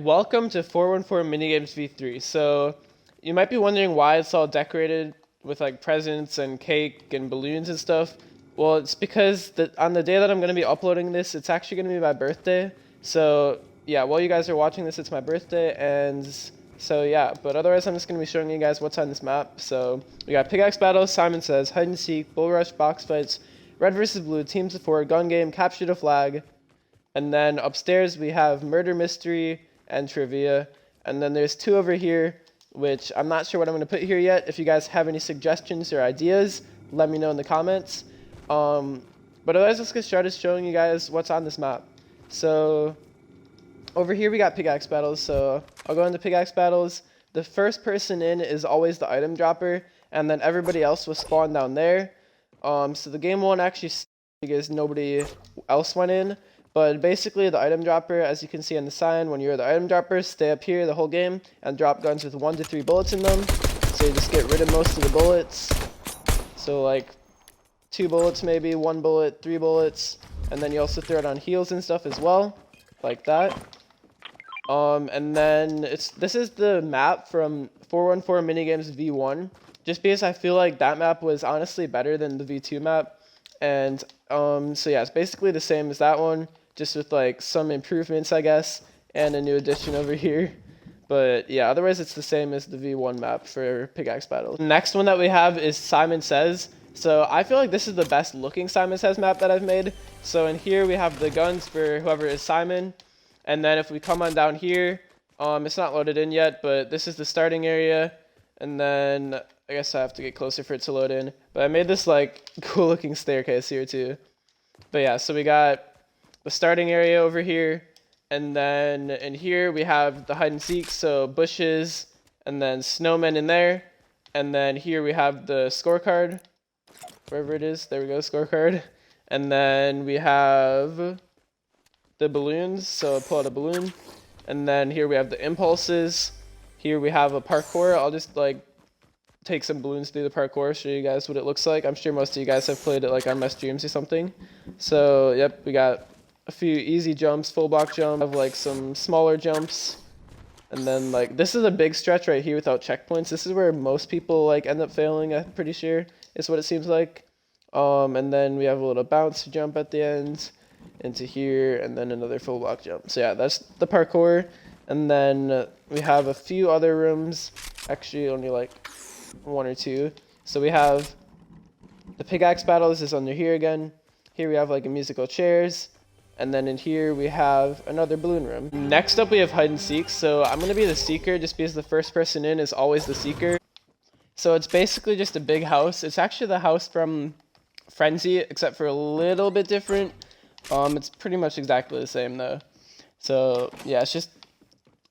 welcome to 414 Minigames V3. So, you might be wondering why it's all decorated with like presents and cake and balloons and stuff. Well, it's because on the day that I'm going to be uploading this, it's actually going to be my birthday. So, yeah, while you guys are watching this, it's my birthday, and so yeah, but otherwise I'm just going to be showing you guys what's on this map. So, we got Pickaxe Battles, Simon Says, Hide and Seek, Bull Rush, Box Fights, Red versus Blue, Teams of 4, Gun Game, Capture the Flag, and then upstairs we have Murder Mystery and Trivia, and then there's two over here, which I'm not sure what I'm going to put here yet. If you guys have any suggestions or ideas, let me know in the comments. But otherwise, let's get started showing you guys what's on this map. So, over here we got Pickaxe Battles, so I'll go into Pickaxe Battles. The first person in is always the item dropper, and then everybody else will spawn down there. So the game won't actually start because nobody else went in. But basically, the item dropper, as you can see on the sign, when you're the item dropper, stay up here the whole game and drop guns with 1 to 3 bullets in them. So you just get rid of most of the bullets. So like 2 bullets maybe, 1 bullet, 3 bullets, and then you also throw it on heals and stuff as well, like that. And then this is the map from 414 Minigames V1, just because I feel like that map was honestly better than the V2 map. And so yeah, it's basically the same as that one, just with like some improvements, I guess, and a new addition over here. But yeah, otherwise it's the same as the V1 map for Pickaxe Battle. The next one that we have is Simon Says. So I feel like this is the best looking Simon Says map that I've made. So in here we have the guns for whoever is Simon. And then if we come on down here, it's not loaded in yet, but this is the starting area. And then I guess I have to get closer for it to load in. But I made this like cool looking staircase here too. But yeah, so we got the starting area over here. And then in here we have the hide and seek, so bushes, and then snowmen in there. And then here we have the scorecard, wherever it is. There we go, scorecard. And then we have the balloons, so pull out a balloon. And then here we have the impulses. Here we have a parkour. I'll just like take some balloons through the parkour, show you guys what it looks like. I'm sure most of you guys have played it like on my streams or something. So yep, we got a few easy jumps, full block jump, have like some smaller jumps, and then like this is a big stretch right here without checkpoints. This is where most people like end up failing, I'm pretty sure, is what it seems like. And then we have a little bounce jump at the end into here, and then another full block jump. So yeah, that's the parkour. And then we have a few other rooms, actually only like 1 or 2. So we have the Pickaxe Battles is under here again. Here we have like a musical chairs. And then in here we have another balloon room. Next up we have hide and seek. So I'm going to be the seeker just because the first person in is always the seeker. So it's basically just a big house. It's actually the house from Frenzy, except for a little bit different. It's pretty much exactly the same though. So yeah, it's just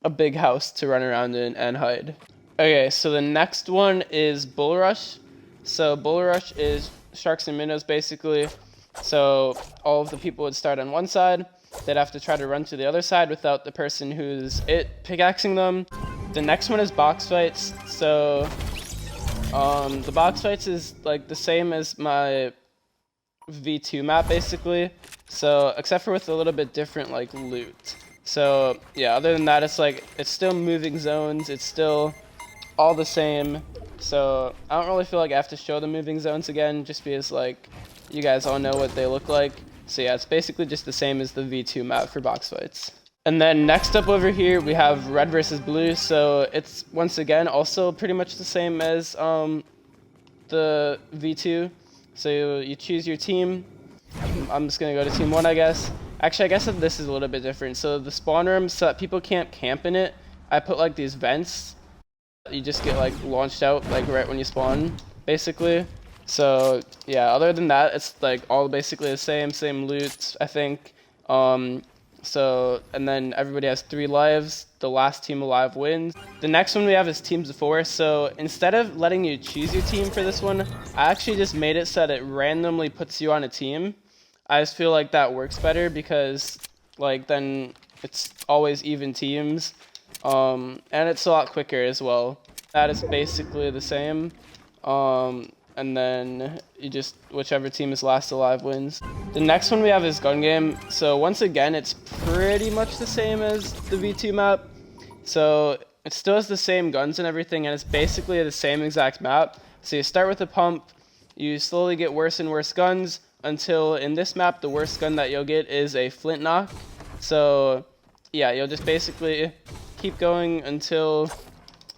a big house to run around in and hide. Okay, so the next one is Bull Rush. So Bull Rush is sharks and minnows basically. So all of the people would start on one side. They'd have to try to run to the other side without the person who's pickaxing them. The next one is box fights. So the box fights is like the same as my V2 map basically. So except for with a little bit different like loot. So yeah, other than that, it's still moving zones. It's still all the same. So I don't really feel like I have to show the moving zones again, just because like you guys all know what they look like. So yeah, it's basically just the same as the V2 map for box fights. And then next up over here we have red versus blue. So it's once again also pretty much the same as the V2. So you choose your team. I'm just gonna go to team 1, I guess. Actually, I guess that this is a little bit different. So the spawn room, so that people can't camp in it, I put like these vents. You just get like launched out like right when you spawn, basically. So yeah, other than that, it's like all basically the same loot, I think. So and then everybody has 3 lives. The last team alive wins. The next one we have is teams of 4. So instead of letting you choose your team for this one, I actually just made it so that it randomly puts you on a team. I just feel like that works better because like then it's always even teams. And it's a lot quicker as well. That is basically the same. and then you just, whichever team is last alive wins. The next one we have is gun game. So once again, it's pretty much the same as the V2 map. So it still has the same guns and everything, and it's basically the same exact map. So you start with a pump, you slowly get worse and worse guns, until in this map, the worst gun that you'll get is a flint knock. So yeah, you'll just basically keep going until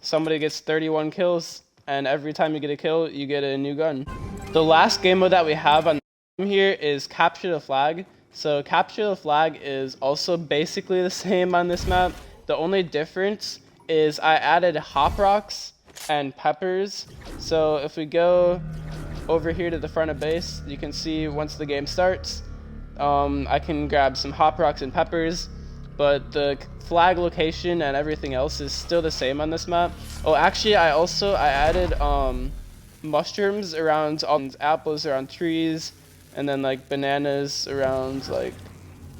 somebody gets 31 kills, and every time you get a kill, you get a new gun. The last game mode that we have on here is Capture the Flag. So Capture the Flag is also basically the same on this map. The only difference is I added hop rocks and peppers. So if we go over here to the front of base, you can see once the game starts, I can grab some hop rocks and peppers, but the flag location and everything else is still the same on this map. Oh, actually, I added mushrooms around all apples around trees, and then like bananas around like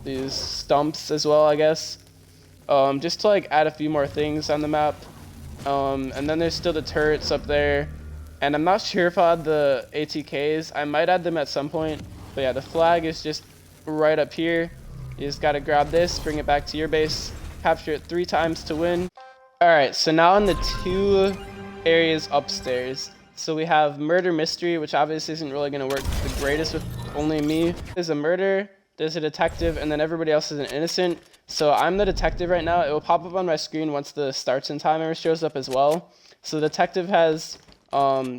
these stumps as well, I guess. Just to like add a few more things on the map. And then there's still the turrets up there. And I'm not sure if I'll add the ATKs. I might add them at some point. But yeah, the flag is just right up here. You just gotta grab this, bring it back to your base, capture it 3 times to win. Alright, so now in the 2 areas upstairs. So we have Murder Mystery, which obviously isn't really gonna work the greatest with only me. There's a murder, there's a detective, and then everybody else is an innocent. So I'm the detective right now. It will pop up on my screen once the starts and timer shows up as well. So the detective has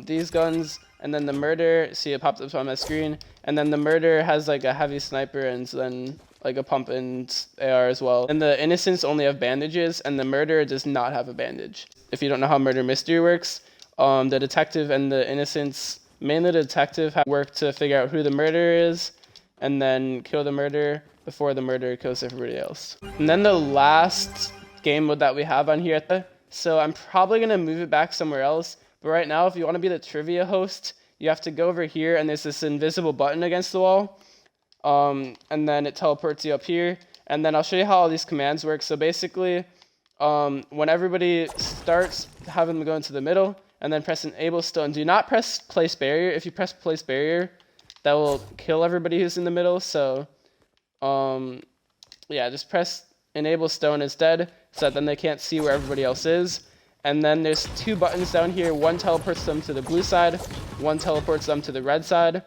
these guns, and then the murder, see it pops up on my screen, and then the murder has like a heavy sniper and then like a pump and AR as well. And the innocents only have bandages, and the murderer does not have a bandage. If you don't know how Murder Mystery works, the detective and the innocents, mainly the detective, have worked to figure out who the murderer is, and then kill the murderer before the murderer kills everybody else. And then the last game mode that we have on here, so I'm probably gonna move it back somewhere else, but right now if you want to be the trivia host, you have to go over here, and there's this invisible button against the wall, and then it teleports you up here, and then I'll show you how all these commands work. So basically, when everybody starts, have them go into the middle, and then press enable stone. Do not press place barrier. If you press place barrier, that will kill everybody who's in the middle. So yeah, just press enable stone instead, so that then they can't see where everybody else is. And then there's 2 buttons down here. One teleports them to the blue side, one teleports them to the red side.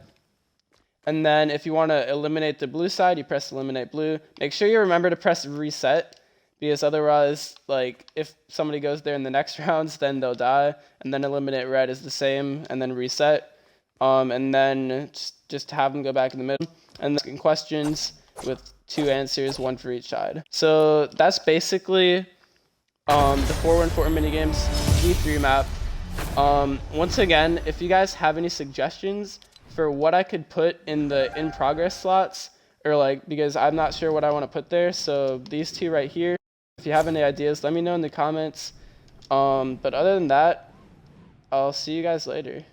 And then if you want to eliminate the blue side, you press eliminate blue. Make sure you remember to press reset, because otherwise, like, if somebody goes there in the next rounds, then they'll die. And then eliminate red is the same, and then reset. And then just have them go back in the middle. And then questions with 2 answers, 1 for each side. So that's basically the 414 minigames V3 map. Once again, if you guys have any suggestions for what I could put in the in progress slots, or like, because I'm not sure what I want to put there, so these 2 right here, if you have any ideas, let me know in the comments. But other than that, I'll see you guys later.